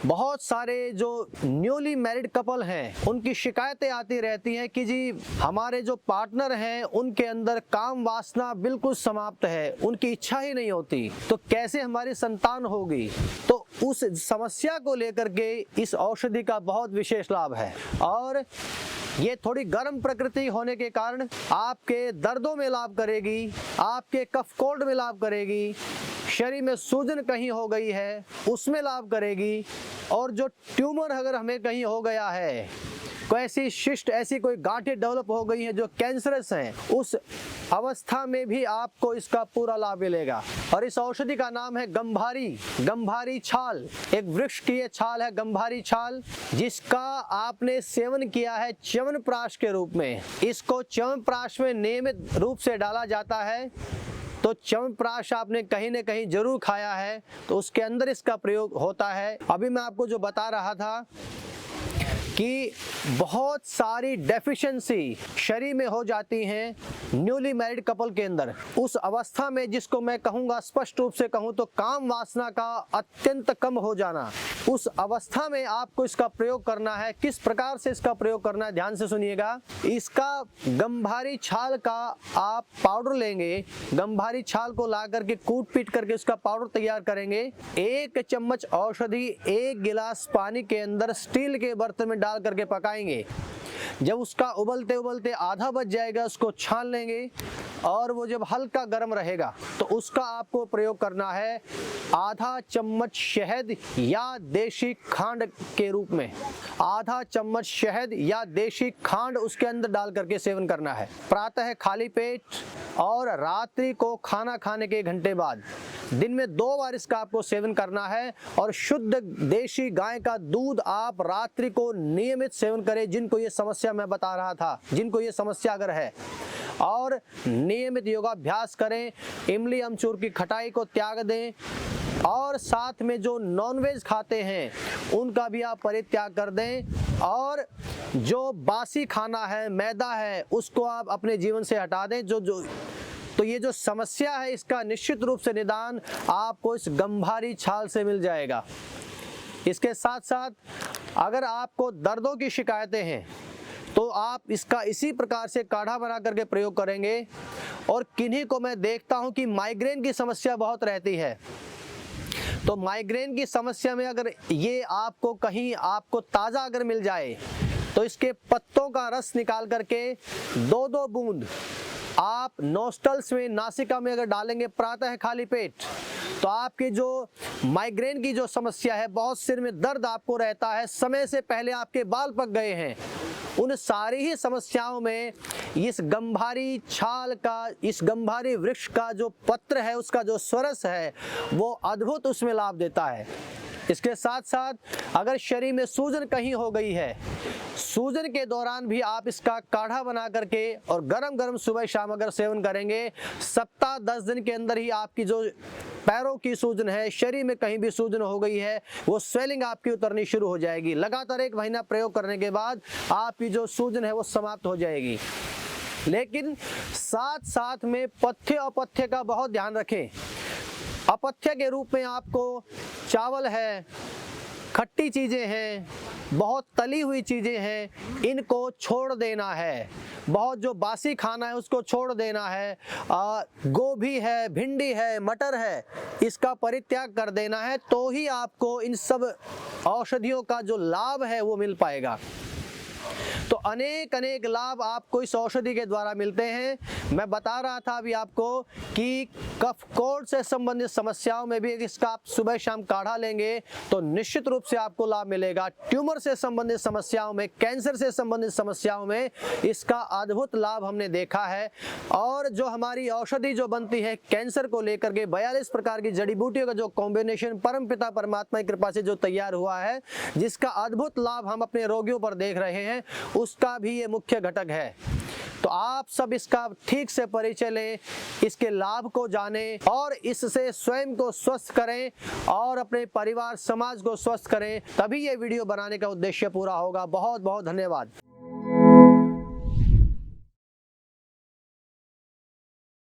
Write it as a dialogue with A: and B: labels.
A: बहुत सारे जो न्यूली मैरिड कपल हैं उनकी शिकायतें आती रहती हैं कि जी हमारे जो पार्टनर हैं उनके अंदर काम वासना बिल्कुल समाप्त है, उनकी इच्छा ही नहीं होती, तो कैसे हमारी संतान होगी। तो उस समस्या को लेकर के इस औषधि का बहुत विशेष लाभ है और ये थोड़ी गर्म प्रकृति होने के कारण आपके दर्दों में लाभ करेगी, आपके कफ कोल्ड में लाभ करेगी, शरीर में सूजन कहीं हो गई है उसमें लाभ करेगी, और जो ट्यूमर अगर हमें कहीं हो गया है, कोई ऐसी शिस्ट ऐसी कोई गांठें डेवलप हो गई हैं जो कैंसरस हैं, उस अवस्था में भी आपको इसका पूरा लाभ मिलेगा। और इस औषधि का नाम है गंभारी। गंभारी छाल, एक वृक्ष की ये छाल है गंभारी छाल, जिसका आपने सेवन किया है च्यवनप्राश के रूप में। इसको च्यवनप्राश में नियमित रूप से डाला जाता है, तो च्यवनप्राश आपने कहीं न कहीं जरूर खाया है, तो उसके अंदर इसका प्रयोग होता है। अभी मैं आपको जो बता रहा था कि बहुत सारी डेफिशिएंसी शरीर में हो जाती हैं न्यूली मैरिड कपल के अंदर। उस अवस्था में जिसको मैं कहूँगा, स्पष्ट रूप से कहूँ तो काम वासना का अत्यंत कम हो जाना, उस अवस्था में आपको इसका प्रयोग करना है। किस प्रकार से इसका प्रयोग करना है, ध्यान से सुनिएगा। इसका गंभारी छाल का आप पाउडर लेंगे, गंभारी छाल को ला करके कूट पीट करके उसका पाउडर तैयार करेंगे। 1 चम्मच औषधि 1 गिलास पानी के अंदर स्टील के बर्तन में डाल करके पकाएंगे। जब उसका उबलते उबलते आधा बच जाएगा, उसको छान लेंगे और वो जब हल्का गर्म रहेगा तो उसका आपको प्रयोग करना है आधा चम्मच शहद या देशी खांड के रूप में। आधा चम्मच शहद या देशी खांड उसके अंदर डाल करके सेवन करना है प्रातः खाली पेट और रात्रि को खाना खाने के 1 घंटे बाद। दिन में 2 बार इसका आपको सेवन करना है। और शुद्ध देशी गाय का दूध आप रात्रि को नियमित सेवन करें, जिनको ये समस्या मैं बता रहा था, जिनको ये समस्या अगर है, और नियमित योगाभ्यास करें। इमली अमचूर की खटाई को त्याग दें और साथ में जो नॉनवेज खाते हैं उनका भी आप परित्याग कर दें, और जो बासी खाना है, मैदा है, उसको आप अपने जीवन से हटा दें। तो ये जो समस्या है इसका निश्चित रूप से निदान आपको इस गंभारी छाल से मिल जाएगा। इसके साथ साथ अगर आपको दर्दों की शिकायतें हैं तो आप इसका इसी प्रकार से काढ़ा बना करके प्रयोग करेंगे। और किन्हीं को मैं देखता हूं कि माइग्रेन की समस्या बहुत रहती है, तो माइग्रेन की समस्या में अगर ये आपको कहीं आपको ताज़ा अगर मिल जाए तो इसके पत्तों का रस निकाल करके 2-2 बूंद आप नोस्टल्स में, नासिका में अगर डालेंगे प्रातः खाली पेट, तो आपकी जो माइग्रेन की जो समस्या है, बहुत सिर में दर्द आपको रहता है, समय से पहले आपके बाल पक गए हैं, उन सारी ही समस्याओं में इस गंभारी छाल का, इस गंभारी वृक्ष का जो पत्र है, उसका जो स्वरस है, वो अद्भुत उसमें लाभ देता है। इसके साथ साथ अगर शरीर में सूजन कहीं हो गई है, सूजन के दौरान भी आप इसका काढ़ा बना करके और गरम गरम सुबह शाम अगर सेवन करेंगे, सप्ताह 10 दिन के अंदर ही आपकी जो पैरों की सूजन है, शरीर में कहीं भी सूजन हो गई है, वो स्वेलिंग आपकी उतरनी शुरू हो जाएगी। लगातार 1 महीना प्रयोग करने के बाद आपकी जो सूजन है वो समाप्त हो जाएगी। लेकिन साथ साथ में पथ्य अपथ्य का बहुत ध्यान रखें। अपथ्य के रूप में आपको चावल है, खट्टी चीज़ें हैं, बहुत तली हुई चीज़ें हैं, इनको छोड़ देना है। बहुत जो बासी खाना है उसको छोड़ देना है। गोभी है, भिंडी है, मटर है, इसका परित्याग कर देना है, तो ही आपको इन सब औषधियों का जो लाभ है वो मिल पाएगा। तो अनेक अनेक लाभ आपको इस औषधि के द्वारा मिलते हैं। मैं बता रहा था अभी आपको कि कफ कोल्ड से संबंधित समस्याओं में भी इसका आप सुबह शाम काढ़ा लेंगे तो निश्चित रूप से आपको लाभ मिलेगा। ट्यूमर से संबंधित समस्याओं में, कैंसर से संबंधित समस्याओं में इसका अद्भुत लाभ हमने देखा है। और जो हमारी औषधि जो बनती है कैंसर को लेकर के 42 प्रकार की जड़ी बूटियों का जो कॉम्बिनेशन परमपिता परमात्मा की कृपा से जो तैयार हुआ है, जिसका अद्भुत लाभ हम अपने रोगियों पर देख रहे हैं, उसका भी ये मुख्य घटक है। तो आप सब इसका ठीक से परिचय लें, इसके लाभ को जानें और इससे स्वयं को स्वस्थ करें और अपने परिवार समाज को स्वस्थ करें, तभी ये वीडियो बनाने का उद्देश्य पूरा होगा। बहुत बहुत धन्यवाद।